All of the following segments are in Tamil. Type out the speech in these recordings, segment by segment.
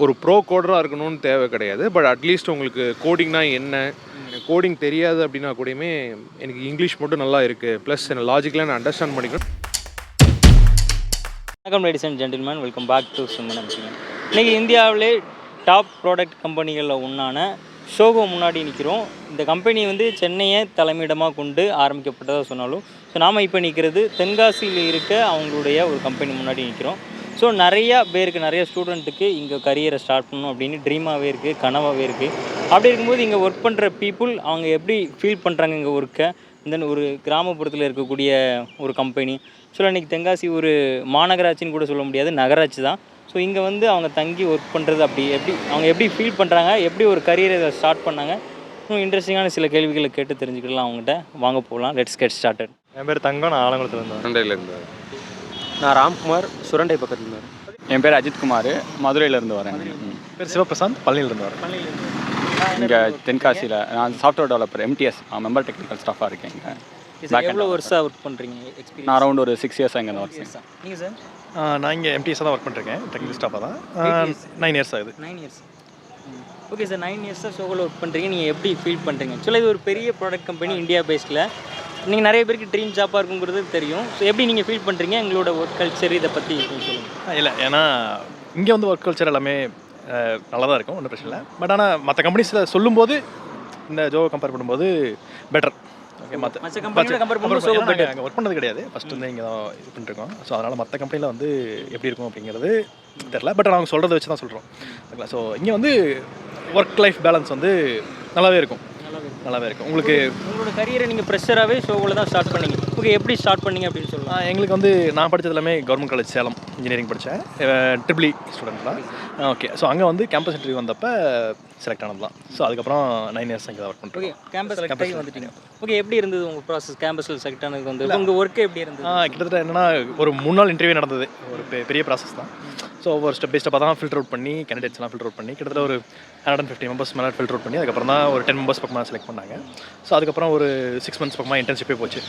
ஒரு ப்ரோ கோடராக இருக்கணும்னு தேவை கிடையாது. பட் அட்லீஸ்ட் உங்களுக்கு கோடிங்னா என்ன, கோடிங் தெரியாது அப்படின்னா கூடயுமே எனக்கு இங்கிலீஷ் மட்டும் நல்லா இருக்குது, ப்ளஸ் எனக்கு லாஜிக்கலாக நான் அண்டர்ஸ்டாண்ட் பண்ணிக்கணும். வணக்கம் ladies and gentlemen, welcome back to Suman அம்சிங். இன்றைக்கி இந்தியாவிலே டாப் ப்ராடக்ட் கம்பெனிகளில் ஒன்றான ஷோகோ முன்னாடி நிற்கிறோம். இந்த கம்பெனி வந்து சென்னையை தலைமையிடமாக கொண்டு ஆரம்பிக்கப்பட்டதாக சொன்னாலும், ஸோ நாம் இப்போ நிற்கிறது தென்காசியில் இருக்க அவங்களுடைய ஒரு கம்பெனி முன்னாடி நிற்கிறோம். ஸோ நிறையா பேருக்கு, நிறைய ஸ்டூடெண்ட்டுக்கு இங்கே கரியரை ஸ்டார்ட் பண்ணணும் அப்படின்னு ட்ரீமாகவே இருக்குது, கனவாகவே இருக்குது. அப்படி இருக்கும்போது இங்கே ஒர்க் பண்ணுற பீப்புள் அவங்க எப்படி ஃபீல் பண்ணுறாங்க இங்கே ஒர்க்கை, தென் ஒரு கிராமப்புறத்தில் இருக்கக்கூடிய ஒரு கம்பெனி. ஸோ இன்றைக்கி தென்காசி ஒரு மாநகராட்சின்னு கூட சொல்ல முடியாது, நகராட்சி தான். ஸோ இங்கே வந்து அவங்க தங்கி ஒர்க் பண்ணுறது அவங்க எப்படி ஃபீல் பண்ணுறாங்க, எப்படி ஒரு கரியரை ஸ்டார்ட் பண்ணாங்க, இன்னும் இன்ட்ரெஸ்டிங்கான சில கேள்விகளை கேட்டு தெரிஞ்சுக்கலாம் அவங்ககிட்ட. வாங்க போகலாம், லெட்ஸ் கெட் ஸ்டார்டட். என் பேர் தங்கம், நான் ஆலங்குளத்தில் இருந்தேன். சண்டையிலேருந்து நான் ராம்குமார், சுரண்டை பக்கத்தில் இருந்தேன். என் பேர் அஜித்குமார், மதுரையிலேருந்து வரேன். பேர் சிவபிரசாந்த், பழனியிலேருந்து வரேன். இங்கே தென்காசியில் நான் software developer, MTS member technical ஸ்டாஃபாக இருக்கேன். இங்கே எவ்வளோ வருஷம் ஒர்க் பண்ணுறீங்க? நான் அரௌண்ட் ஒரு 6 இயர்ஸாக இங்கே தான் ஒர்க் பண்ணுறேன். நீங்கள் சார்? நான் இங்கே எம்டிஎஸ் தான் ஒர்க் பண்ணிருக்கேன், டெக்னிக்கல் ஸ்டாஃபாக தான். 9 இயர்ஸ் ஆகுது. 9 இயர்ஸ். ஓகே சார், 9 இயர்ஸாக ஷோவில் ஒர்க் பண்ணுறீங்க. நீங்கள் எப்படி ஃபீல் பண்ணுறீங்க? ஆக்சுவலாக இது ஒரு பெரிய ப்ராடக்ட் கம்பெனி, இந்தியா பேஸ்டில். நீங்கள் நிறைய பேருக்கு ட்ரீம் ஜாப்பாக இருக்குங்கிறது தெரியும். ஸோ எப்படி நீங்கள் ஃபீல் பண்ணுறீங்க எங்களோட ஒர்க் கல்ச்சர், இதை பற்றி சொல்லுங்கள். இல்லை, ஏன்னா இங்கே வந்து ஒர்க் கல்ச்சர் எல்லாமே நல்லா தான் இருக்கும், ஒன்றும் பிரச்சனை இல்லை. பட் ஆனால் மற்ற கம்பெனிஸில் சொல்லும்போது இந்த ஜோவை கம்பேர் பண்ணும்போது பெட்டர். ஓகே, மற்ற கம்பெனியோட கம்பேர் பண்ணும்போது ஷோகோ பெட்டர். அங்கே ஒர்க் பண்ணது கிடையாது, ஃபஸ்ட்டு வந்து இங்கே தான் இது பண்ணிருக்கோம். ஸோ அதனால் மற்ற கம்பெனியில் வந்து எப்படி இருக்கும் அப்படிங்கிறது தெரில. பட் அவங்க சொல்கிறத வச்சு தான் சொல்கிறோம். ஓகேங்களா? ஸோ இங்கே வந்து ஒர்க் லைஃப் பேலன்ஸ் வந்து நல்லாவே இருக்கும். உங்களுக்கு உங்களோட கரியரை நீங்கள் ப்ரெஷராகவே ஷோவில் தான் ஸ்டார்ட் பண்ணீங்க. ஓகே, எப்படி ஸ்டார்ட் பண்ணீங்க அப்படின்னு சொல்லலாம்? எங்களுக்கு வந்து நான் படித்தது எல்லாமே கவர்மெண்ட் காலேஜ் சேலம் இன்ஜினியரிங் படித்தேன், ட்ரிபிள் ஸ்டூடெண்ட் தான். ஓகே, ஸோ அங்கே வந்து கேம்பஸ் இன்டர்வியூ வந்தப்போ செலக்ட் ஆனது தான். ஸோ அதுக்கப்புறம் 9 இயர்ஸ் அங்கே தான் ஒர்க் பண்ணுறேன். ஓகே, கேம்பஸ் செலக்ட் ஆகி வந்துட்டீங்க. ஓகே, எப்படி இருந்தது உங்கள் ப்ராசஸ்? கேம்பஸில் செலக்ட் ஆனது வந்து உங்கள் ஒர்க்கு எப்படி இருந்தது? கிட்டத்தட்ட என்னென்னா ஒரு 3 நாள் இன்டர்வியூ நடந்தது. ஒரு பெரிய ப்ராசஸ் தான். ஸோ ஒரு ஸ்டெப் பை ஸ்டெப்பாக தான் ஃபில்டர் அவுட் பண்ணி, கேண்டிடேட்ஸ்லாம் ஃபில்டர் அவுட் பண்ணி கிட்டத்தட்ட ஒரு 150 மெம்பர்ஸ் மேலே ஃபில்டர் அவுட் பண்ணி அதுக்கப்புறம் தான் ஒரு 10 மெம்பர்ஸ் பக்கமாக செலக்ட் பண்ணாங்க. ஸோ அதுக்கப்புறம் ஒரு 6 மந்த்ஸ் பக்கமாக இன்டர்ன்ஷிப்பே போச்சு.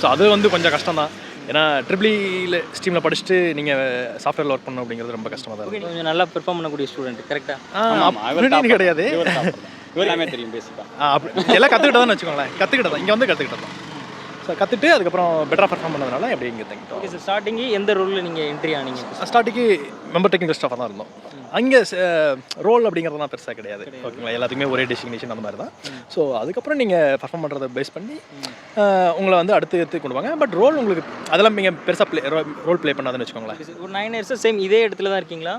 ஸோ அது வந்து கொஞ்சம் கஷ்டம் தான். ஏன்னா ட்ரிபிள் ஸ்ட்ரீமில் படிச்சுட்டு நீங்கள் சாஃப்ட்வேரில் ஒர்க் பண்ணணும் அப்படிங்கிறது ரொம்ப கஷ்டமாக தான் இருக்கும். கொஞ்சம் நல்லா பெர்ஃபார்ம் பண்ணக்கூடிய ஸ்டூடெண்ட் கரெக்டாக கிடையாது, எல்லாமே தெரியும் பேசிக்காக. அப்படி எல்லாம் கற்றுக்கிட்டதான்னு வச்சுக்கோங்களேன். கற்றுக்கிட்டதான் இங்கே வந்து கற்றுக்கிட்டதான். ஸோ கற்றுட்டு அதுக்கப்புறம் பெட்டராக பர்ஃபார்ம் பண்ணதுனால எப்படி இங்கே தங்கிட்டோம். ஓகே சார், ஸ்டார்டிங்கு எந்த ரோலில் நீங்கள் என்ட்ரி ஆனீங்க? ஸ்டார்டிங்கு மெம்பர் டெக்னிக்கல் ஸ்டாஃபாக தான் இருந்தோம். அங்கே ரோல் அப்படிங்கிறதுலாம் பெருசாக கிடையாது. ஓகேங்களா? எல்லாத்துக்குமே ஒரே டெசிக்னேஷன் அந்த மாதிரி தான். ஸோ அதுக்கப்புறம் நீங்கள் பர்ஃபார்ம் பண்ணுறதை பேஸ் பண்ணி உங்களை வந்து அடுத்து கொண்டு வாங்க. பட் ரோல் உங்களுக்கு அதெல்லாம் நீங்கள் பெருசாக ரோல் ப்ளே பண்ணாதுன்னு வச்சுக்கோங்களேன். ஒரு 9 இயர்ஸாக சேம் இதே இடத்துல தான் இருக்கீங்களா?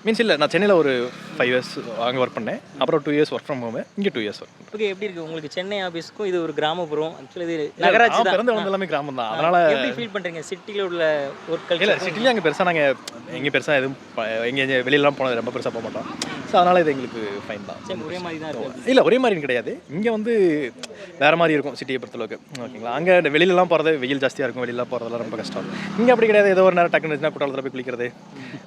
மீன்ஸ் இல்லை, நான் சென்னையில் ஒரு 5 இயர்ஸ் அங்கே ஒர்க் பண்ணேன். அப்புறம் 2 இயர்ஸ் ஒர்க் ஃப்ரம் ஹோம், இங்கே 2 இயர்ஸ் ஒர்க். ஓகே, எப்படி இருக்குது உங்களுக்கு சென்னை ஆஃபீஸ்க்கும்? இது ஒரு கிராமப்புறம், ஆக்சுவலி இது நகராட்சி தான். பிறந்து வந்து எல்லாமே கிராமம் தான். அதனால் எப்படி ஃபீல் பண்ணுறீங்க சிட்டியில் உள்ள ஒர்க் கல்ச்சர்? இல்லை, சிட்டிலேயே அங்கே பெருசாக நாங்கள் எங்கே பெருசாக எதுவும் எங்கே வெளியிலலாம் போனது ரொம்ப பெருசாக போக மாட்டோம். ஸோ அதனால் இது எங்களுக்கு ஃபைன் தான். சரி, ஒரே மாதிரி தான் இருக்கும். இல்லை, ஒரே மாதிரின்னு கிடையாது. இங்கே வந்து வேறு மாதிரி இருக்கும் சிட்டியை பொறுத்தளவுக்கு. ஓகேங்களா? அங்கே வெளியிலலாம் போகிறது வெயில் ஜாஸ்தியாக இருக்கும், வெளியிலாம் போகிறதெல்லாம் ரொம்ப கஷ்டம். இங்கே அப்படி கிடையாது. ஏதோ ஒரு நேரம் டக்குன்னு இருந்துச்சுன்னா குற்றாலத்தில் போய் குளிக்கிறது,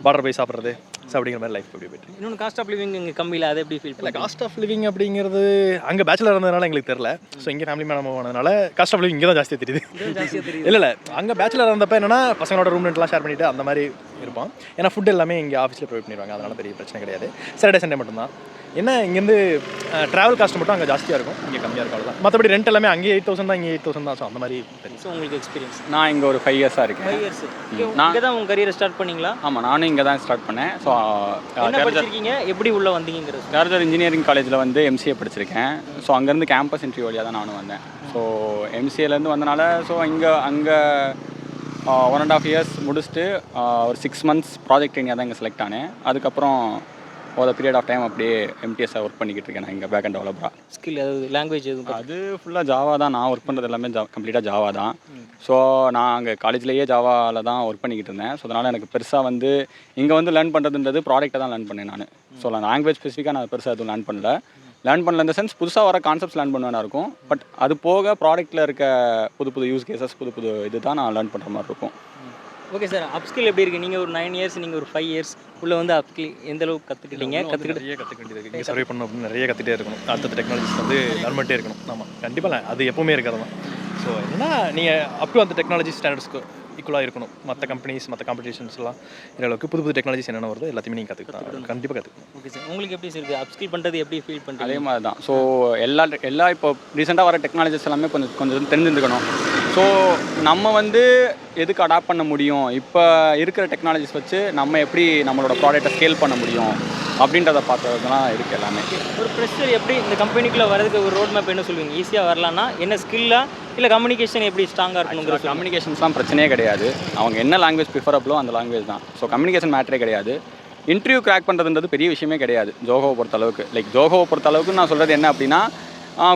பார்டர் போய் சாப்பிட்றது, ஸோ அப்படிங்கிற மாதிரி லைஃப் அப்படி போய்ட்டு. இன்னொன்று காஸ்ட் ஆஃப் லிவிங் இங்கே கம்மியில், அதை எப்படி ஃபீல் இல்லை, காஸ்ட் ஆஃப் லிவிங் அப்படிங்கிறது அங்கே பேச்சுலர் இருந்ததுனால எங்களுக்கு தெரில. ஸோ இங்கே ஃபேமிலி மேடம் போனதுனால காஸ்ட் ஆஃப் லிவிங் இங்கே தான் ஜாஸ்தியாக தெரியுது. இல்லை, அங்கே பேச்சுலர் இருந்தப்போ என்னன்னா பசங்களோட ரூம் ரெண்ட்லாம் ஷேர் பண்ணிவிட்டு அந்த மாதிரி இருப்போம். ஏன்னா ஃபுட் எல்லாமே இங்கே ஆஃபீஸில் ப்ரொவைட் பண்ணிடுவாங்க, அதனால் பெரிய பிரச்சனை கிடையாது. சாட்டர்டே சண்டே மட்டும்தான். என்ன இங்கேருந்து ட்ராவல் காஸ்ட் மட்டும் அங்கே ஜாஸ்தியாக இருக்கும், இங்கே கம்மியாக இருக்கும், அவ்வளோதான். மற்றபடி ரெண்ட் எல்லாமே அங்கே 8,000 தான், இங்கே 8,000 தான். ஸோ அந்த மாதிரி தெரியும். ஸோ உங்களுக்கு எக்ஸ்பீரியன்ஸ்? நான் இங்கே ஒரு 5 இயர்ஸாக இருக்கேன். 5 இயர்ஸ் இங்கே தான் உங்கள் கரியரை ஸ்டார்ட் பண்ணீங்களா? ஆமாம், நானும் இங்கே தான் ஸ்டார்ட் பண்ணேன். ஸோ என்ன படிச்சிருக்கீங்க, எப்படி உள்ளே வந்தீங்கிறது? கார்ஜர் இன்ஜினியரிங் காலேஜில் வந்து எம்சிஏ படிச்சிருக்கேன். ஸோ அங்கேருந்து கேம்பஸ் இன்டர்வியூ வழியாக தான் நானும் வந்தேன். ஸோ எம்சிஏலேருந்து வந்தனால ஸோ அங்கே 1.5 இயர்ஸ் முடிச்சுட்டு ஒரு 6 மந்த்ஸ் ப்ராஜெக்ட் ட்ரெயினியாக தான் இங்கே செலக்ட் ஆனேன். அதுக்கப்புறம் ஒரு பீரியட் ஆஃப் டைம் அப்படியே எம்டிஎஸ்ஸாக ஒர்க் பண்ணிக்கிட்டு இருக்கேன் நான் இங்கே பேக் அண்ட் டெவலப்பராக. ஸ்கில் அதாவது லாங்குவேஜ் எதுவும்? அது ஃபுல்லாக ஜாவா தான். நான் ஒர்க் பண்ணுறது எல்லாமே கம்ப்ளீட்டாக ஜாவா தான். ஸோ நான் அங்கே காலேஜ்லேயே ஜாவாவில் தான் ஒர்க் பண்ணிக்கிட்டு இருந்தேன். ஸோ அதனால் எனக்கு பெருசாக வந்து இங்கே வந்து லேர்ன் பண்ணுறதுன்றது ப்ராடக்ட்டை தான் லேர்ன் பண்ணேன் நான். ஸோ நான் லாங்குவேஜ் ஸ்பெசிஃபிக்காக நான் பெருசாக எதுவும் லேர்ன் பண்ணல இந்த சென்ஸ் புதுசாக வர கான்செப்ட்ஸ் லேர்ன் பண்ணுவேனா இருக்கும். பட் அது போக ப்ராடக்ட்டில் இருக்க புது யூஸ் கேசஸ் புது இது தான் நான் லேர்ன் பண்ணுற மாதிரி இருக்கும். ஓகே சார், அப்ஸ்கில் எப்படி இருக்குது? நீங்கள் ஒரு 9 இயர்ஸ், நீங்கள் ஒரு 5 இயர்ஸ் உள்ளே வந்து அப்ஸ்கில் எந்த அளவுக்கு கற்றுக்கிட்டீங்க? நிறைய கற்றுக்க வேண்டியது. இங்கே சர்வே பண்ணணும் அப்படின்னு நிறைய கற்றுட்டே இருக்கணும். அடுத்த டெக்னாலஜிஸ் வந்து லேர்ன் பண்ணிட்டே இருக்கணும். ஆமாம், கண்டிப்பாக அது எப்போவுமே இருக்கிறது தான். ஸோ என்னன்னா நீங்கள் அப் டு அந்த டெக்னாலஜி ஸ்டாண்டர்ட்ஸ்க்கு ஈக்குவலாக இருக்கணும். மற்ற கம்பெனிஸ் மற்ற காம்படிஷன்ஸ்லாம் அளவுக்கு புது புது டெக்னாலஜிஸ் என்னென்ன வருதோ எல்லாத்தையுமே நீங்கள் கற்றுக்கலாம், கண்டிப்பாக கற்றுக்கணும். ஓகே சார், உங்களுக்கு எப்படி சார் இருக்குது அப்ஸ்கில் பண்ணுறது எப்படி ஃபீல் பண்ணுறீங்க? அதே மாதிரி தான். ஸோ எல்லா இப்போ ரீசெண்டாக வர டெக்னாலஜிஸ் எல்லாமே கொஞ்சம் தெரிஞ்சுருக்கணும். ஸோ நம்ம வந்து எதுக்கு அடாப்ட் பண்ண முடியும், இப்போ இருக்கிற டெக்னாலஜிஸ் வச்சு நம்ம எப்படி நம்மளோட ப்ராடக்ட்டை ஸ்கேல் பண்ண முடியும் அப்படின்றத பார்த்துறதுலாம் இருக்குது எல்லாமே. ஒரு ஃப்ரெஷர் எப்படி இந்த கம்பெனிக்குள்ளே வரதுக்கு ஒரு ரோட் மேப் என்ன சொல்லுவீங்க? ஈஸியாக வரலான்னா என்ன ஸ்கில்லா இல்லை கம்யூனிகேஷன் எப்படி ஸ்ட்ராங்காக இருக்கணுங்கிற? கம்யூனிகேஷன்ஸ்லாம் பிரச்சனையே கிடையாது. அவங்க என்ன லாங்குவேஜ் ப்ரிஃபரபிளோ அந்த லாங்குவேஜ் தான். ஸோ கம்யூனிகேஷன் மேட்டரே கிடையாது. இன்டர்வியூ கிராக் பண்ணுறதுன்றது பெரிய விஷயமே கிடையாது ஜோஹோவை பொறுத்தளவுக்கு. ஜோஹோவை பொறுத்தளவுக்கு நான் சொல்கிறது என்ன அப்படின்னா,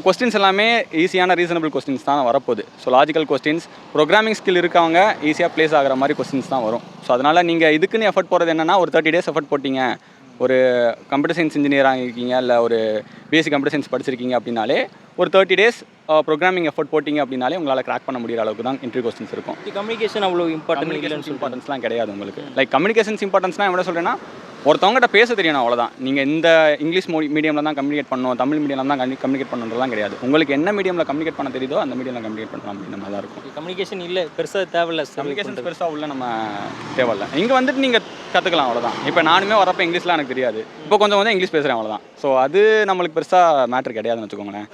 கொஸ்டின்ஸ் எல்லாமே ஈஸியான ரீசனபிள் கொஸ்டின்ஸ் தான் வரப்போகுது. So logical questions, programming skill இருக்கவங்க ஈஸியாக ப்ளேஸ் ஆகிற மாதிரி கொஸ்டின்ஸ் தான் வரும். ஸோ அதனால் நீங்கள் இதுக்குன்னு எஃபர்ட் போகிறது என்னென்னா, ஒரு 30 days எஃபர்ட் போட்டிங்க, ஒரு கம்ப்யூட்டர் சயின்ஸ் இன்ஜினியராக இருக்கீங்க இல்லை ஒரு பிஎஸ்சி கம்ப்யூட்டர் சயின்ஸ் படிச்சிருக்கீங்க அப்படின்னாலே ஒரு 30 days ப்ரோக்ராமிங் எஃபர்ட் போட்டிங்க அப்படின்னாலே உங்களால் கிராக் பண்ண முடிகிற அளவுக்கு தான் இன்டர்வியூ கொஸ்டின்ஸ் இருக்கும். கம்யூனிகேஷன் அவ்வளோ இம்பார்ட்டன்ஸ்லாம் கிடையாது உங்களுக்கு. கம்யூனிகேஷன்ஸ் இம்பார்ட்டன்ஸ்னால் என்ன சொல்கிறேன்னா, ஒருத்தவங்ககிட்ட பேச தெரியணும், அவ்வளோதான். நீங்கள் இந்த இங்கிலீஷ் மீடியமில் தான் கம்யூனிகேட் பண்ணணும், தமிழ் மீடியமில் தான் கம்யூனிகேட் பண்ணுறதுலாம் கிடையாது. உங்களுக்கு என்ன மீடியமில் கம்யூனிகேட் பண்ண தெரியுதோ அந்த மீடியமில் கம்யூனிகேட் பண்ணலாம் அப்படின்ற மாதிரி தான் இருக்கும். கம்யூனிகேஷன் இல்லை பெருசாக தேவையில்லை, கம்யூனிகேஷன்ஸ் பெருசாக உள்ள நம்ம தேவையில்லை. இங்கே வந்துட்டு நீங்கள் கற்றுக்கலாம், அவ்வளோதான். இப்போ நானுமே வரப்போ இங்கிலீஷ்லாம் எனக்கு தெரியாது, இப்போ கொஞ்சம் இங்கிலீஷ் பேசுகிறேன், அவ்வளோதான். ஸோ அது நம்மளுக்கு பெருசாக மேட்ரு கிடையாதுன்னு வச்சுக்கோங்களேன்.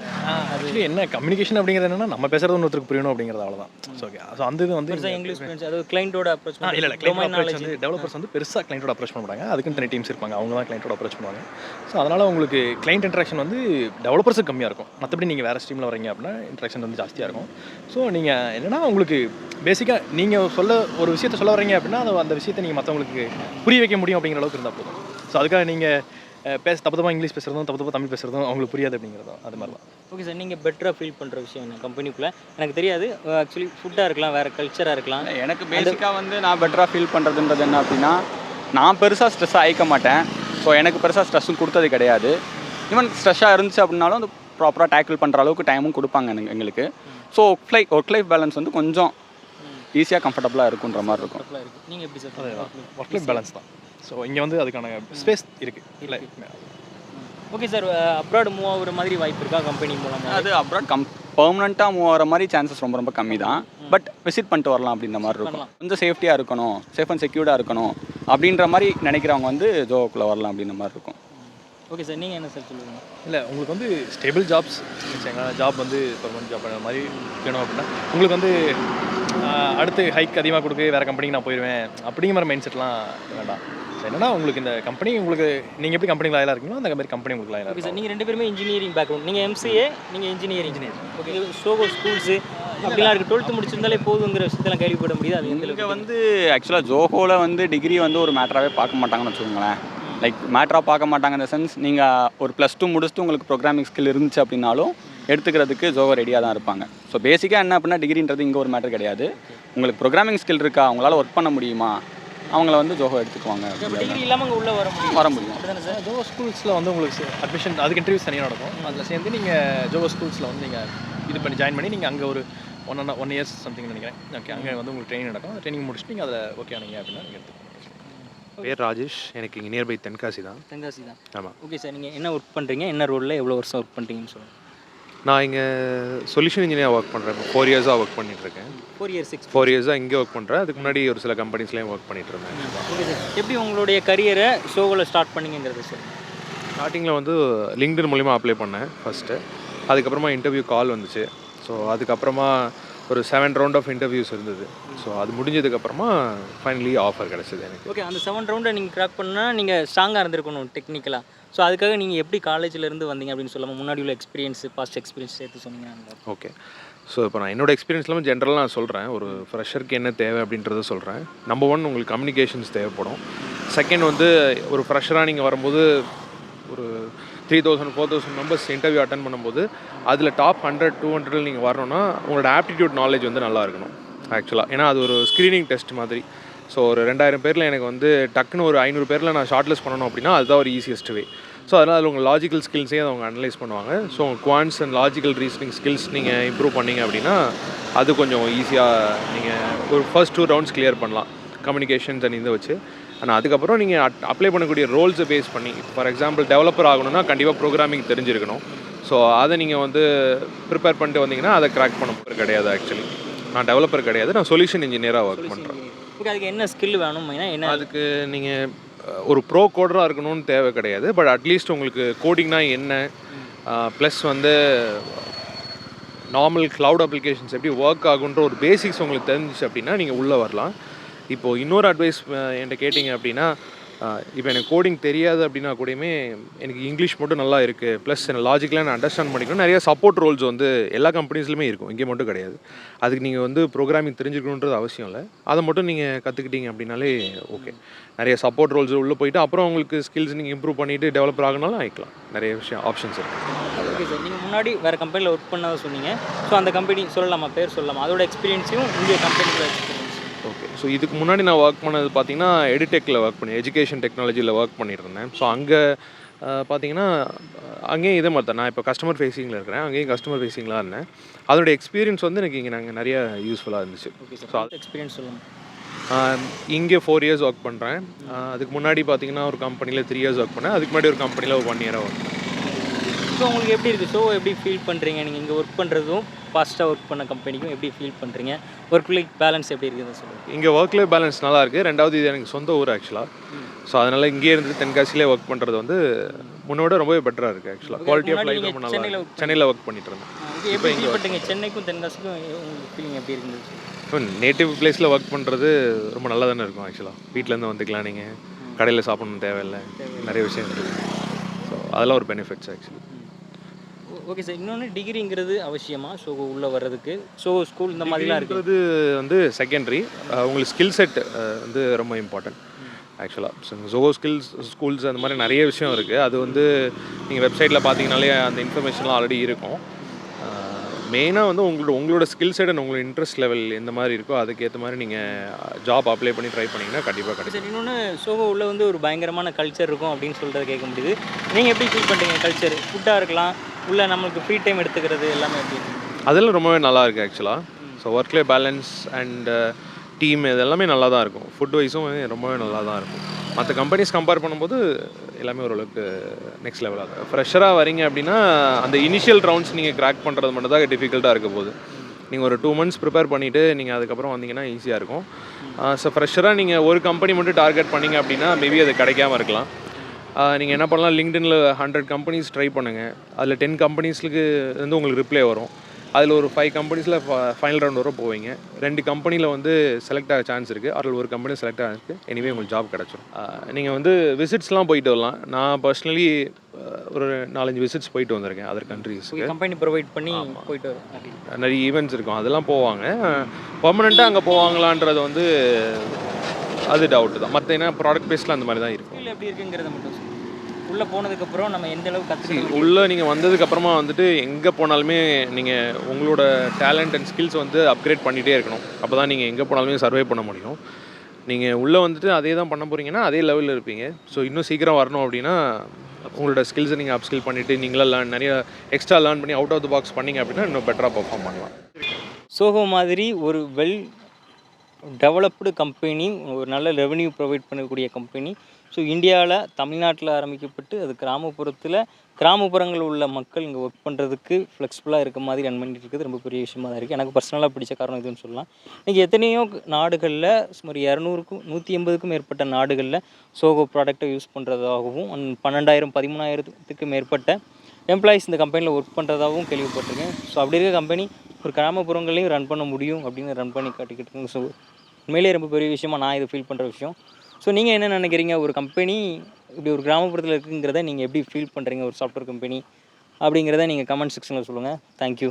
ஆக்சுவலி என்ன கம்யூனிகேஷன் அப்படிங்கிறது என்னன்னா, நம்ம பேசுறது ஒருத்தருக்கு புரியணும் அப்படிங்கிறது அவ்வளோதான். ஸோ ஓகே, ஸோ அந்த இது வந்து இங்கிலீஷ் அதாவது கிளைண்டோட அப்ரோச் இல்லை கிளைண்ட் அப்ரோச் வந்து டெவலப்பர்ஸ் வந்து பெருசாக கிளைண்டோட அப்ரோச் பண்ண மாட்டாங்க. அதுக்குன்னு தனி டீம்ஸ் இருப்பாங்க, அவங்க தான் கிளைண்டோட அப்ரோச் பண்ணுவாங்க. ஸோ அதனால் உங்களுக்கு கிளைண்ட் இன்ட்ராக்ஷன் வந்து டெவலப்பர்ஸுக்கு கம்மியாக இருக்கும். மற்றபடி நீங்கள் வேறு ஸ்ட்ரீமில் வரீங்க அப்படின்னா இன்ட்ராக்ஷன் வந்து ஜாஸ்தியாக இருக்கும். ஸோ நீங்கள் என்னென்னா, உங்களுக்கு பேசிக்காக நீங்கள் ஒரு விஷயத்தை சொல்ல வரீங்க அப்படின்னா அந்த விஷயத்தை நீங்கள் மற்றவங்களுக்கு புரிய வைக்க முடியும் அப்படிங்கிற அளவுக்கு இருந்தால் போதும். ஸோ அதுக்காக நீங்கள் தப்பு இங்கிலீஷ் பேசுகிறதும் தப்பு தமிழ் பேசுகிறதும் அவங்களுக்கு புரியாது அப்படிங்கிறதும் அது மாதிரி தான். ஓகே சார், நீங்கள் பெட்டராக ஃபீல் பண்ணுற விஷயம் என்ன கம்பெனிக்குள்ளே? எனக்கு தெரியாது, ஆக்சுவலி ஃபுட்டாக இருக்கலாம், வேறு கல்ச்சராக இருக்கலாம். எனக்கு பேசிக்காக வந்து நான் பெட்டராக ஃபீல் பண்ணுறதுன்றது என்ன அப்படின்னா, நான் பெருசாக ஸ்ட்ரெஸ்ஸாக ஆகிக்க மாட்டேன். ஸோ எனக்கு பெருசாக ஸ்ட்ரெஸ்ஸும் கொடுத்தது கிடையாது. ஈவன் ஸ்ட்ரெஸ்ஸாக இருந்துச்சு அப்படின்னாலும் அது ப்ராப்பராக டேக்கிள் பண்ணுற அளவுக்கு டைமும் கொடுப்பாங்க எங்களுக்கு. ஸோ ஒர்க் லைஃப் பேலன்ஸ் வந்து கொஞ்சம் ஈஸியாக கம்ஃபர்டபுளாக இருக்குன்ற மாதிரி இருக்கும். நீங்கள் எப்படி சார்? ஒர்க் லைஃப் பேலன்ஸ் தான். ஸோ இங்கே வந்து அதுக்கான ஸ்பேஸ் இருக்குது இல்லை. ஓகே சார், அப்ராட் மூவ் ஆகுற மாதிரி வாய்ப்பு இருக்கா கம்பெனி மூலமாக? அது அப்ராட் பெர்மனெண்ட்டாக மூவ் ஆகிற மாதிரி சான்சஸ் ரொம்ப கம்மி தான். பட் விசிட் பண்ணிட்டு வரலாம் அப்படின்ற மாதிரி இருக்கும். கொஞ்சம் சேஃப்டியாக இருக்கணும், சேஃப் அண்ட் செக்யூர்டாக இருக்கணும் அப்படின்ற மாதிரி நினைக்கிறவங்க வந்து ஜோக்குள்ளே வரலாம் அப்படின்ற மாதிரி இருக்கும். ஓகே சார், நீங்கள் என்ன சார் சொல்லுங்கள்? இல்லை, உங்களுக்கு வந்து ஸ்டேபிள் ஜாப்ஸ் ஜாப் வந்து பெர்மனன்ட் ஜாப் அந்த மாதிரி வேணும் அப்படின்னா உங்களுக்கு வந்து அடுத்து ஹைக் அதிகமாக கொடுக்க வேறு கம்பெனிக்கு நான் போயிடுவேன் அப்படிங்கிற மாதிரி மைண்ட் செட்லாம் வேண்டாம். ஸோ என்னன்னா, உங்களுக்கு இந்த கம்பெனி உங்களுக்கு நீங்கள் எப்படி கம்பெனி லாயலாக இருக்கீங்களோ அந்த மாதிரி கம்பெனி உங்களுக்கு லாயலாக. ஓகே சார், நீங்கள் 2 பேருமே இன்ஜினியரிங் பேக்ரவுண்ட், நீங்கள் எம்சிஏ, நீங்கள் இன்ஜினியரிங். ஓகே, சோகோ ஸ்கூல்ஸு அப்படிலாம் இருக்குது. 12th முடிச்சிருந்தாலே போதுங்கிற விஷயத்தெல்லாம் கேள்விப்பட முடியாது. அது எங்களுக்கு வந்து ஆக்சுவலாக ஜோஹோவில் வந்து டிகிரி வந்து ஒரு மேட்டராகவே பார்க்க மாட்டாங்கன்னு வச்சுக்கோங்களேன். மேட்டராக பார்க்க மாட்டாங்க இந்த சென்ஸ், நீங்கள் ஒரு +2 முடிச்சுட்டு உங்களுக்கு ப்ரோக்ராமிங் ஸ்கில் இருந்துச்சு அப்படின்னாலும் எடுத்துக்கிறதுக்கு ஜோஹோ ரெடியாக தான் இருப்பாங்க. ஸோ பேசிக்காக என்ன அப்படின்னா, டிகிரின்றது இங்கே ஒரு மேட்டர் கிடையாது. உங்களுக்கு ப்ரோக்ராமிங் ஸ்கில் இருக்கா, அவங்களால ஒர்க் பண்ண முடியுமா, அவங்கள வந்து ஜோஹோ எடுத்துக்குவாங்க. டிகிரி இல்லாமல் அங்கே உள்ளே வர முடியும் அப்படிதானே சார்? ஜோஹோ ஸ்கூல்ஸில் வந்து உங்களுக்கு அட்மிஷன் அதுக்கு இன்டர்வியூஸ் தனியாக நடக்கும். அதில் சேர்ந்து நீங்கள் ஜோஹோ ஸ்கூல்ஸில் வந்து நீங்கள் இது பண்ணி ஜாயின் பண்ணி நீங்கள் அங்கே ஒரு 1 years சம்திங் நினைக்கிறேன். ஓகே, அங்கே வந்து உங்களுக்கு ட்ரைனிங் நடக்கும். ட்ரைனிங் முடிச்சுட்டு நீங்கள் அதில் ஓகே ஆனீங்க அப்படின்னா நீங்கள் எடுத்துக்கோங்க. பேர் ராஜேஷ், எனக்கு இங்கே நியர்பை தென்காசி தான். தென்காசி தான். ஆமாம். ஓகே சார், நீங்கள் என்ன ஒர்க் பண்ணுறீங்க, என்ன ரோலில் எவ்வளோ வருஷம் ஒர்க் பண்ணுறீங்கன்னு சொல்லுங்கள். நான் இங்கே சொல்யூஷன் இன்ஜினியர் ஒர்க் பண்ணுறேன். 4 years-ஆக ஒர்க் பண்ணிகிட்ருக்கேன். 4 years-ஆக இங்கே ஒர்க் பண்ணுறேன். அதுக்கு முன்னாடி ஒரு சில கம்பெனிஸ்லேயும் ஒர்க் பண்ணிட்டு இருந்தேன். ஓகே சார், எப்படி உங்களுடைய கரியரை ஷோவில் ஸ்டார்ட் பண்ணிங்கிறது சார்? ஸ்டார்டிங்கில் வந்து லிங்க்டின் மூலிமா அப்ளை பண்ணேன் ஃபஸ்ட்டு. அதுக்கப்புறமா இன்டர்வியூ கால் வந்துச்சு. ஸோ அதுக்கப்புறமா ஒரு 7 round ஆஃப் இன்டர்வியூஸ் இருந்தது. ஸோ அது முடிஞ்சதுக்கப்புறமா ஃபைனலி ஆஃபர் கிடச்சிது எனக்கு. ஓகே, அந்த 7 ரவுண்டை நீங்கள் கிராக் பண்ணால் நீங்கள் ஸ்ட்ராங்காக இருந்திருக்கணும் டெக்னிக்கலாக. ஸோ அதுக்காக நீங்கள் எப்படி காலேஜிலேருந்து வந்தீங்க அப்படின்னு சொல்லாமல் முன்னாடி உள்ள பாஸ்ட் எக்ஸ்பீரியன்ஸ் சேர்த்து சொன்னீங்க. ஓகே, ஸோ இப்போ நான் என்னோடய எக்ஸ்பீரியன்ஸ்லாம் ஜென்ரலாக நான் சொல்கிறேன். ஒரு ஃப்ரெஷருக்கு என்ன தேவை அப்படின்றத சொல்கிறேன். நம்பர் 1 உங்களுக்கு கம்யூனிகேஷன்ஸ் தேவைப்படும். செகண்ட் வந்து ஒரு ஃப்ரெஷராக நீங்கள் வரும்போது ஒரு 3000 4000 மெம்பர்ஸ் இன்டர்வியூ அட்டன் பண்ணும்போது அதில் டாப் 100 200 நீங்கள் வரணும்னா உங்களோட ஆப்டிடியூட் நாலேஜ் வந்து நல்லா இருக்கணும் ஆக்சுவலாக. ஏன்னா அது ஒரு ஸ்க்ரீனிங் டெஸ்ட் மாதிரி. ஸோ ஒரு 2000 பேரில் எனக்கு வந்து டக்குன்னு ஒரு 500 பேரில் நான் ஷார்ட் லிஸ்ட் பண்ணணும் அப்படின்னா அதுதான் ஒரு ஈஸியஸ்ட் வே. ஸோ அதனால் அதில் உங்கள் லாஜிக்கல் ஸ்கில்ஸே அவங்க அனலைஸ் பண்ணுவாங்க. ஸோ உங்கள் quants and logical reasoning skills நீங்கள் இம்ப்ரூவ் பண்ணிங்க அப்படின்னா அது கொஞ்சம் ஈஸியாக நீங்கள் ஒரு ஃபர்ஸ்ட் 2 rounds கிளியர் பண்ணலாம் கம்யூனிகேஷன்ஸ் அண்ட் இதை வச்சு. ஆனால் அதுக்கப்புறம் நீங்கள் அப்ளை பண்ணக்கூடிய ரோல்ஸை பேஸ் பண்ணி, ஃபார் எக்ஸாம்பிள் டெவலப்பர் ஆகணும்னா கண்டிப்பாக ப்ரோக்ராமிங் தெரிஞ்சிருக்கணும். ஸோ அதை நீங்கள் வந்து ப்ரிப்பேர் பண்ணிட்டு வந்தீங்கன்னா அதை கிராக் பண்ண கிடையாது ஆக்சுவலி. நான் டெவலப்பர் கிடையாது, நான் சொல்யூஷன் இன்ஜினியராக ஒர்க் பண்ணுறேன். ஓகே, அதுக்கு என்ன ஸ்கில் வேணும் மெயினாக என்ன? அதுக்கு நீங்கள் ஒரு ப்ரோ கோடராக இருக்கணும்னு தேவை கிடையாது. பட் அட்லீஸ்ட் உங்களுக்கு கோடிங்னா என்ன, ப்ளஸ் வந்து நார்மல் க்ளவுட் அப்ளிகேஷன்ஸ் எப்படி ஒர்க் ஆகுன்ற ஒரு பேசிக்ஸ் உங்களுக்கு தெரிஞ்சிச்சு அப்படின்னா நீங்கள் உள்ளே வரலாம். இப்போது இன்னொரு அட்வைஸ் என்கிட்ட கேட்டிங்க அப்படின்னா, இப்போ எனக்கு கோடிங் தெரியாது அப்படின்னா கூடயுமே எனக்கு இங்கிலீஷ் மட்டும் நல்லா இருக்குது, ப்ளஸ் எனக்கு லாஜிக்கலாக நான் அண்டர்ஸ்டாண்ட் பண்ணிக்கணும். நிறைய சப்போர்ட் ரோல்ஸ் வந்து எல்லா கம்பெனிஸ்லையுமே இருக்கும், இங்கே மட்டும் கிடையாது. அதுக்கு நீங்கள் வந்து ப்ரோக்ராமிங் தெரிஞ்சுக்கணுன்றது அவசியம் இல்லை, அதை மட்டும் நீங்கள் கற்றுக்கிட்டீங்க அப்படின்னாலே ஓகே. நிறைய சப்போர்ட் ரோல்ஸ் உள்ளே போயிட்டு அப்புறம் உங்களுக்கு ஸ்கில்ஸ் நீங்கள் இம்ப்ரூவ் பண்ணிவிட்டு டெவலப்பர் ஆகினாலும் ஆகிக்கலாம். நிறைய விஷயம் ஆப்ஷன்ஸ் இருக்குது. ஓகே சார், நீங்கள் முன்னாடி வேறு கம்பெனியில் ஒர்க் பண்ணதை சொன்னீங்க. ஸோ அந்த கம்பெனி சொல்லலாமா, பேர் சொல்லலாமா, அதோட எக்ஸ்பீரியன்ஸையும் இங்கே கம்பெனியில் எக்ஸ்பீரியன்ஸ்? ஓகே, ஸோ இதுக்கு முன்னாடி நான் ஒர்க் பண்ணது பார்த்தீங்கன்னா எடுடெக்கில் ஒர்க் பண்ணி எஜுகேஷன் டெக்னாலஜியில் ஒர்க் பண்ணிட்டு இருந்தேன். ஸோ அங்கே பார்த்தீங்கன்னா அங்கேயும் இதே மாதிரி தான், நான் இப்போ கஸ்டமர் ஃபேஸிங்கில் இருக்கிறேன், அங்கேயும் கஸ்டமர் ஃபேஸிங்லாம் இருந்தேன். அதோட எக்ஸ்பீரியன்ஸ் வந்து எனக்கு இங்கே நாங்கள் நிறைய யூஸ்ஃபுல்லாக இருந்துச்சு. ஓகே ஸோ சார், எக்ஸ்பீரியன்ஸ் சொல்லுங்கள். இங்கே 4 years ஒர்க் பண்ணுறேன். அதுக்கு முன்னாடி பார்த்தீங்கன்னா ஒரு கம்பெனியில் 3 years ஒர்க் பண்ணேன். அதுக்கு முன்னாடி ஒரு கம்பெனியில் ஒரு 1 year ஒர்க் பண்ணேன். ஸோ உங்களுக்கு எப்படி இருக்குது ஷோ, எப்படி ஃபீல் பண்ணுறீங்க? நீங்கள் இங்கே ஒர்க் பண்ணுறதும் ஃபாஸ்ட்டாக ஒர்க் பண்ண கம்பெனிக்கும் எப்படி ஃபீல் பண்ணுறீங்க? ஒர்க் லைஃப் பேலன்ஸ் எப்படி இருக்குதுன்னு சொல்லுங்கள். இங்கே ஒர்க் லைஃப் பேலன்ஸ் நல்லா இருக்குது. ரெண்டாவது இது எனக்கு சொந்த ஊர் ஆக்சுவலாக. ஸோ அதனால் இங்கே இருந்து தென்காசியிலே ஒர்க் பண்ணுறது வந்து முன்னோட ரொம்பவே பெட்டராக இருக்குது ஆக்சுவலாக. குவாலிட்டி ஆஃப் லைஃப் ரொம்ப நல்லா இருக்கு. சென்னையில் ஒர்க் பண்ணிட்டு இருந்தேன். எப்படி ஃபீல் பண்ணுறீங்க? சென்னைக்கும் தென்காசிக்கும் உங்களுக்கு ஃபீலிங் எப்படி இருந்துச்சு? இப்போ நேட்டிவ் பிளேஸில் ஒர்க் பண்ணுறது ரொம்ப நல்லா தானே இருக்கும் ஆக்சுவலாக. வீட்டிலேருந்து வந்துக்கலாம், நீங்கள் கடையில் சாப்பிடணும் தேவையில்லை, நிறைய விஷயம் இருக்குது. ஸோ அதெல்லாம் ஒரு பெனிஃபிட்ஸ் ஆக்சுவலி. ஓகே சார், இன்னொன்று டிகிரிங்கிறது அவசியமா ஸோ உள்ளே வர்றதுக்கு? ஸோ ஸ்கூல் இந்த மாதிரிலாம் இருக்குது வந்து செகண்டரி. உங்களுக்கு ஸ்கில் செட் வந்து ரொம்ப இம்பார்ட்டன்ட் ஆக்சுவலாக. ஸோ ஜோகோ ஸ்கூல்ஸ் அந்த மாதிரி நிறைய விஷயம் இருக்குது. அது வந்து நீங்கள் வெப்சைட்டில் பார்த்தீங்கனாலே அந்த இன்ஃபர்மேஷன்லாம் ஆல்ரெடி இருக்கும். மெயினாக வந்து உங்களோட ஸ்கில் செட் அண்ட் உங்களோட இன்ட்ரெஸ்ட் லெவல் எந்த மாதிரி இருக்கோ அதுக்கேற்ற மாதிரி நீங்கள் ஜாப் அப்ளை பண்ணி ட்ரை பண்ணிங்கன்னா கண்டிப்பாக கிடைக்கும். சார், இன்னொன்று சோகோ உள்ள வந்து ஒரு பயங்கரமான கல்ச்சர் இருக்கும் அப்படின்னு சொல்கிறத கேட்க முடியுது. நீங்கள் எப்படி ஃபீல் பண்ணுறீங்க? கல்ச்சர் ஃபுட்டாக இருக்கலாம், உள்ள நம்மளுக்கு ஃப்ரீ டைம் எடுத்துக்கிறது எல்லாமே எப்படி? அதெல்லாம் ரொம்பவே நல்லா இருக்குது ஆக்சுவலாக. So work life balance and team இது எல்லாமே நல்லா தான் இருக்கும். ஃபுட் வைஸும் ரொம்பவே நல்லா தான் இருக்கும். மற்ற கம்பெனிஸ் கம்பேர் பண்ணும்போது எல்லாமே ஓரளவுக்கு நெக்ஸ்ட் லெவலாக இருக்கும். ஃப்ரெஷராக வரீங்க அப்படின்னா அந்த இனிஷியல் ரவுண்ட்ஸ் நீங்கள் கிராக் பண்ணுறது மட்டும் தான் டிஃபிகல்ட்டாக இருக்க போகுது. நீங்கள் ஒரு 2 months ப்ரிப்பேர் பண்ணிவிட்டு நீங்கள் அதுக்கப்புறம் வந்தீங்கன்னா ஈஸியாக இருக்கும். ஸோ ஃப்ரெஷராக நீங்கள் ஒரு கம்பெனி மட்டும் டார்கெட் பண்ணிங்க அப்படின்னா மேபி அது கிடைக்காம இருக்கலாம். நீங்கள் என்ன பண்ணலாம், லிங்க்டின்ல 100 கம்பெனிஸ் ட்ரை பண்ணுங்கள். அதில் 10 கம்பெனிஸ்க்கு வந்து உங்களுக்கு ரிப்ளை வரும். அதில் ஒரு 5 கம்பெனிஸில் ஃபைனல் ரவுண்ட் வர போவீங்க. 2 கம்பெனியில் வந்து செலக்ட் ஆக சான்ஸ் இருக்குது. அதில் ஒரு கம்பெனி செலக்ட் ஆகிருக்கு. எனிவே உங்களுக்கு ஜாப் கிடச்சிடும். நீங்கள் வந்து விசிட்ஸ்லாம் போயிட்டு வரலாம். நான் பர்சனலி ஒரு 4-5 விசிட்ஸ் போயிட்டு வந்திருக்கேன் அதர் கண்ட்ரீஸ்க்கு. கம்பெனி ப்ரொவைட் பண்ணி போயிட்டு வரும். நிறைய ஈவெண்ட்ஸ் இருக்கும், அதெல்லாம் போவாங்க. பர்மனெண்ட்டாக அங்கே போவாங்களான்றது வந்து அது டவுட்டு தான். மற்ற என்ன ப்ராடக்ட் பேஸில் அந்த மாதிரி தான் இருக்கும். இல்லை எப்படி இருக்குங்கிறத மட்டும் சொல்லுங்கள். உள்ளே போனதுக்கப்புறம் நம்ம எந்த அளவுக்கு கற்றுக்கணும்? உள்ளே நீங்கள் வந்ததுக்கப்புறமா வந்துட்டு எங்கே போனாலுமே நீங்கள் உங்களோட டேலண்ட் அண்ட் ஸ்கில்ஸ் வந்து அப்கிரேட் பண்ணிகிட்டே இருக்கணும். அப்போ தான் நீங்கள் எங்கே போனாலுமே சர்வே பண்ண முடியும். நீங்கள் உள்ளே வந்துட்டு அதே தான் பண்ண போகிறீங்கன்னா அதே லெவலில் இருப்பீங்க. ஸோ இன்னும் சீக்கிரம் வரணும் அப்படின்னா உங்களோட ஸ்கில்ஸை நீங்கள் அப்ஸ்கில் பண்ணிவிட்டு நீங்களாக நிறைய எக்ஸ்ட்ரா லேர்ன் பண்ணி அவுட் ஆஃப் த பாக்ஸ் பண்ணிங்க அப்படின்னா இன்னும் பெட்டராக பர்ஃபார்ம் பண்ணலாம். சோகோ மாதிரி ஒரு வெல் டெவலப்டு கம்பெனி, ஒரு நல்ல ரெவென்யூ ப்ரொவைட் பண்ணக்கூடிய கம்பெனி. ஸோ இந்தியாவில் தமிழ்நாட்டில் ஆரம்பிக்கப்பட்டு அது கிராமப்புறங்களில் உள்ள மக்கள் இங்கே ஒர்க் பண்ணுறதுக்கு ஃப்ளெக்சிபிளாக இருக்க மாதிரி ரன் பண்ணிட்டு இருக்குது. ரொம்ப பெரிய விஷயமாக தான் இருக்குது. எனக்கு பர்சனலாக பிடிச்ச காரணம் இதுன்னு சொல்லலாம். இன்றைக்கி எத்தனையோ நாடுகளில் சுமார் 200க்கும் 180க்கும் மேற்பட்ட நாடுகளில் சோகோ ப்ராடக்டை யூஸ் பண்ணுறதாகவும் 12,000 13,000த்துக்கு மேற்பட்ட எம்ப்ளாயிஸ் இந்த கம்பெனியில் ஒர்க் பண்ணுறதாகவும் கேள்விப்பட்டிருக்கேன். ஸோ அப்படி இருக்க கம்பெனி ஒரு கிராமப்புறங்களையும் ரன் பண்ண முடியும் அப்படின்னு ரன் பண்ணி காட்டிக்கிட்டு இருக்காங்க. ஸோ உண்மையிலேயே ரொம்ப பெரிய விஷயமாக நான் இதை ஃபீல் பண்ணுற விஷயம். ஸோ நீங்கள் என்ன நினைக்கிறீங்க? ஒரு கம்பெனி இப்படி ஒரு கிராமப்புறத்தில் இருக்குங்கிறத நீங்கள் எப்படி ஃபீல் பண்ணுறீங்க? ஒரு சாஃப்ட்வேர் கம்பெனி அப்படிங்கிறத நீங்கள் கமெண்ட் செக்ஷனில் சொல்லுங்கள். தேங்க்யூ.